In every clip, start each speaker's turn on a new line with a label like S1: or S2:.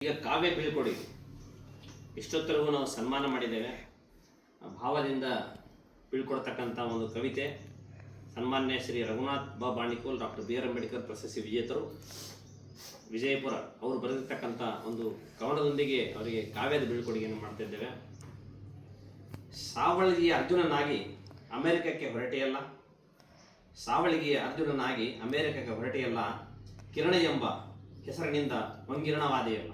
S1: ಈಗ ಕಾವ್ಯ ಬೀಳ್ಕೊಡಿ ಇಷ್ಟೊತ್ತರೆಗೂ ನಾವು ಸನ್ಮಾನ ಮಾಡಿದ್ದೇವೆ. ಭಾವದಿಂದ ಬೀಳ್ಕೊಡ್ತಕ್ಕಂಥ ಒಂದು ಕವಿತೆ ಸನ್ಮಾನ್ಯ ಶ್ರೀ ರಘುನಾಥ್ ಬಾ ಬಾಣಿಕೋಲ್ ಡಾಕ್ಟರ್ ಬಿ ಆರ್ ಅಂಬೇಡ್ಕರ್ ಪ್ರಶಸ್ತಿ ವಿಜೇತರು ವಿಜಯಪುರ ಅವರು ಬರೆದಿರ್ತಕ್ಕಂಥ ಒಂದು ಕವನದೊಂದಿಗೆ ಅವರಿಗೆ ಕಾವ್ಯದ ಬೀಳ್ಕೊಡುಗೆಯನ್ನು ಮಾಡ್ತಾ ಇದ್ದೇವೆ. ಸಾವಳಗಿಯ ಅರ್ಜುನನಾಗಿ ಅಮೆರಿಕಕ್ಕೆ ಹೊರಟೆಯಲ್ಲ, ಸಾವಳಿಗೆಯ ಅರ್ಜುನನಾಗಿ ಅಮೆರಿಕಕ್ಕೆ ಹೊರಟೆಯಲ್ಲ, ಕಿರಣ ಎಂಬ ಹೆಸರಿನಿಂದ ಹೊಂಗಿರಣವಾದೆಯಲ್ಲ.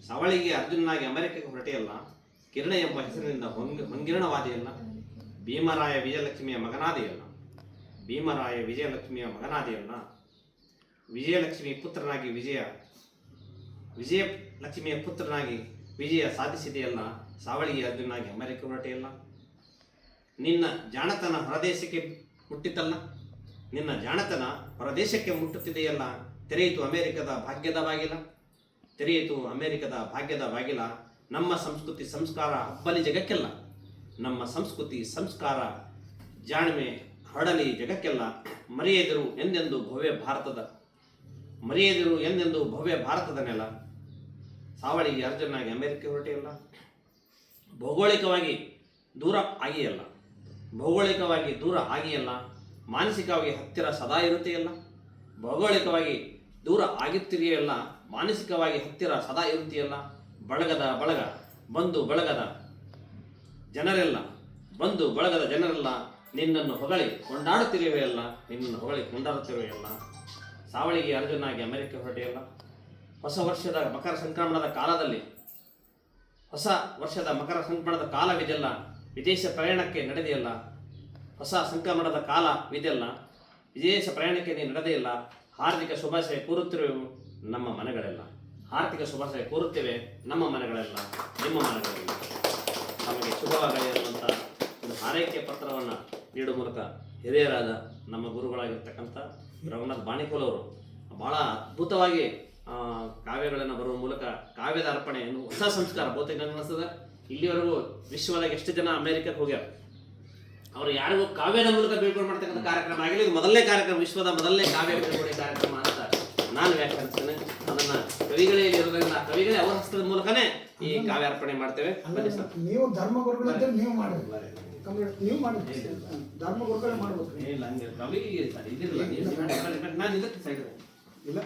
S1: ಸಾವಳಿಗೆ ಅರ್ಜುನನಾಗಿ ಅಮೆರಿಕಕ್ಕೆ ಹೊರಟೆಯಲ್ಲ, ಕಿರಣ ಎಂಬ ಹೆಸರಿನಿಂದ ಹೊಂಗಿರಣವಾದೆಯಲ್ಲ. ಭೀಮರಾಯ ವಿಜಯಲಕ್ಷ್ಮಿಯ ಮಗನಾದೆಯಲ್ಲ, ಭೀಮರಾಯ ವಿಜಯಲಕ್ಷ್ಮಿಯ ಮಗನಾದೆಯಲ್ಲ. ವಿಜಯಲಕ್ಷ್ಮಿ ಪುತ್ರನಾಗಿ ವಿಜಯಲಕ್ಷ್ಮಿಯ ಪುತ್ರನಾಗಿ ವಿಜಯ ಸಾಧಿಸಿದೆಯಲ್ಲ. ಸಾವಳಿಗೆ ಅರ್ಜುನನಾಗಿ ಅಮೆರಿಕ ಹೊರಟೆಯಲ್ಲ. ನಿನ್ನ ಜಾಣತನ ಹೊರದೇಶಕ್ಕೆ ಮುಟ್ಟಿತಲ್ಲ, ನಿನ್ನ ಜಾಣತನ ಹೊರದೇಶಕ್ಕೆ ಮುಟ್ಟುತ್ತಿದೆಯಲ್ಲ. ತೆರೆಯಿತು ಅಮೆರಿಕದ ಭಾಗ್ಯದ ಬಾಗಿಲ, ತೆರೆಯಿತು ಅಮೆರಿಕದ ಭಾಗ್ಯದ ಬಾಗಿಲ. ನಮ್ಮ ಸಂಸ್ಕೃತಿ ಸಂಸ್ಕಾರ ಹಬ್ಬಲಿ ಜಗಕ್ಕೆಲ್ಲ, ನಮ್ಮ ಸಂಸ್ಕೃತಿ ಸಂಸ್ಕಾರ ಜಾಣ್ಮೆ ಹರಡಲಿ ಜಗಕ್ಕೆಲ್ಲ. ಮರೆಯದಿರು ಎಂದೆಂದು ಭವ್ಯ ಭಾರತದ, ಮರೆಯದಿರು ಎಂದೆಂದು ಭವ್ಯ ಭಾರತದ ನೆಲ. ಸಾವಳಿಗೆ ಅರ್ಜುನಾಗಿ ಅಮೆರಿಕ ಹೊರಟೆಯಲ್ಲ. ಭೌಗೋಳಿಕವಾಗಿ ದೂರ ಆಗಿಯಲ್ಲ, ಭೌಗೋಳಿಕವಾಗಿ ದೂರ ಆಗಿಯಲ್ಲ. ಮಾನಸಿಕವಾಗಿ ಹತ್ತಿರ ಸದಾ ಇರುತ್ತೆಯಲ್ಲ. ಭೌಗೋಳಿಕವಾಗಿ ದೂರ ಆಗುತ್ತಿದೆಯಲ್ಲ, ಮಾನಸಿಕವಾಗಿ ಹತ್ತಿರ ಸದಾ ಇರುತ್ತೆಯಲ್ಲ. ಬಳಗದ ಬಳಗ ಬಂಧು ಬಳಗದ ಜನರೆಲ್ಲ, ಬಂಧು ಬಳಗದ ಜನರೆಲ್ಲ ನಿನ್ನನ್ನು ಹೊಗಳಿ ಕೊಂಡಾಡುತ್ತಿರುವೆಯಲ್ಲ, ನಿನ್ನನ್ನು ಹೊಗಳಿ ಕೊಂಡಾಡುತ್ತಿರುವೆಯಲ್ಲ. ಸಾವಳಿಗೆ ಅರ್ಜುನಾಗಿ ಅಮೆರಿಕ ಹೊರಟೆಯಲ್ಲ. ಹೊಸ ವರ್ಷದ ಮಕರ ಸಂಕ್ರಮಣದ ಕಾಲದಲ್ಲಿ, ಹೊಸ ವರ್ಷದ ಮಕರ ಸಂಕ್ರಮಣದ ಕಾಲವಿದೆಯಲ್ಲ, ವಿದೇಶ ಪ್ರಯಾಣಕ್ಕೆ ನಡೆದೆಯಲ್ಲ. ಹೊಸ ಸಂಕ್ರಮಣದ ಕಾಲವಿದೆಯಲ್ಲ, ವಿದೇಶ ಪ್ರಯಾಣಕ್ಕೆ ನೀನು ನಡೆದೆಯಲ್ಲ. ಹಾರ್ದಿಕ ಶುಭಾಶಯ ಕೋರುತ್ತಿರುವೆವು ನಮ್ಮ ಮನೆಗಳೆಲ್ಲ, ಹಾರ್ದಿಕ ಶುಭಾಶಯ ಕೋರುತ್ತೇವೆ ನಮ್ಮ ಮನೆಗಳೆಲ್ಲ, ನಿಮ್ಮ ಮನೆಗಳೆಲ್ಲ. ನಮಗೆ ಶುಭವಾಗಲಿ ಅನ್ನುವಂಥ ಒಂದು ಹಾರೈಕೆ ಪತ್ರವನ್ನು ನೀಡುವ ಮೂಲಕ ಹಿರಿಯರಾದ ನಮ್ಮ ಗುರುಗಳಾಗಿರ್ತಕ್ಕಂಥ ರಘುನಾಥ್ ಬಾಣಿಕೋಲ್ ಅವರು ಭಾಳ ಅದ್ಭುತವಾಗಿ ಕಾವ್ಯಗಳನ್ನು ಬರುವ ಮೂಲಕ ಕಾವ್ಯದ ಅರ್ಪಣೆ ಹೊಸ ಸಂಸ್ಕಾರ. ಬಹುತೇಕ ನನಗೆ ಅನಿಸ್ತದೆ ಇಲ್ಲಿವರೆಗೂ ವಿಶ್ವದಾಗ ಎಷ್ಟು ಜನ ಅಮೆರಿಕಕ್ಕೆ ಹೋಗ್ಯಾರ, ಅವರು ಯಾರಿಗೂ ಕಾವ್ಯದ ಮೂಲಕ ಬೀಳ್ಕೊಂಡು ಮಾಡ್ತಕ್ಕಂಥ ಕಾರ್ಯಕ್ರಮ ಆಗಲಿ ಇದು ಮೊದಲನೇ ಕಾರ್ಯಕ್ರಮ, ವಿಶ್ವದ ಮೊದಲನೇ ಕಾವ್ಯ ಬೀಳ್ಕೊಡಿ ಕಾರ್ಯಕ್ರಮ ಅಂತ ನಾನು ವ್ಯಾಖ್ಯಾನಿಸ್ತೇನೆ. ಅದನ್ನ ಕವಿಗಳೇ ಇರೋದ್ರಿಂದ ಕವಿಗಳೇ ಅವರ ಹಸ್ತದ ಮೂಲಕನೇ ಈ ಕಾವ್ಯ ಅರ್ಪಣೆ ಮಾಡ್ತೇವೆ. ಬನ್ನಿ ಸರ್.
S2: ನೀವು ಧರ್ಮಗುರುಗಳಿದ್ದರೆ ನೀವು ಮಾಡಿ, ನೀವು ಮಾಡಿ, ಧರ್ಮಗುರುಗಳೇ ಮಾಡಬೇಕು.
S1: ಇಲ್ಲ ಹಂಗೆ ಕವಿಗೆ ಸರ್ ಇದಿರಲ್ಲ, ನಾನು ಇದಕ್ಕೆ ಸೈಡ್
S2: ಇಲ್ಲ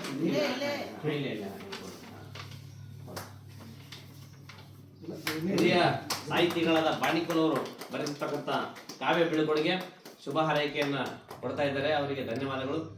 S1: ಇಲ್ಲ ಹಿರಿಯ ಸಾಹಿತಿಗಳಾದ ಬಾಣಿಕೋಲ್ ಅವರು ಬರೆದಿರ್ತಕ್ಕಂಥ ಕಾವ್ಯ ಬೀಳ್ಕೊಡುಗೆ ಶುಭ ಹಾರೈಕೆಯನ್ನ ಕೊಡ್ತಾ ಇದ್ದಾರೆ. ಅವರಿಗೆ ಧನ್ಯವಾದಗಳು.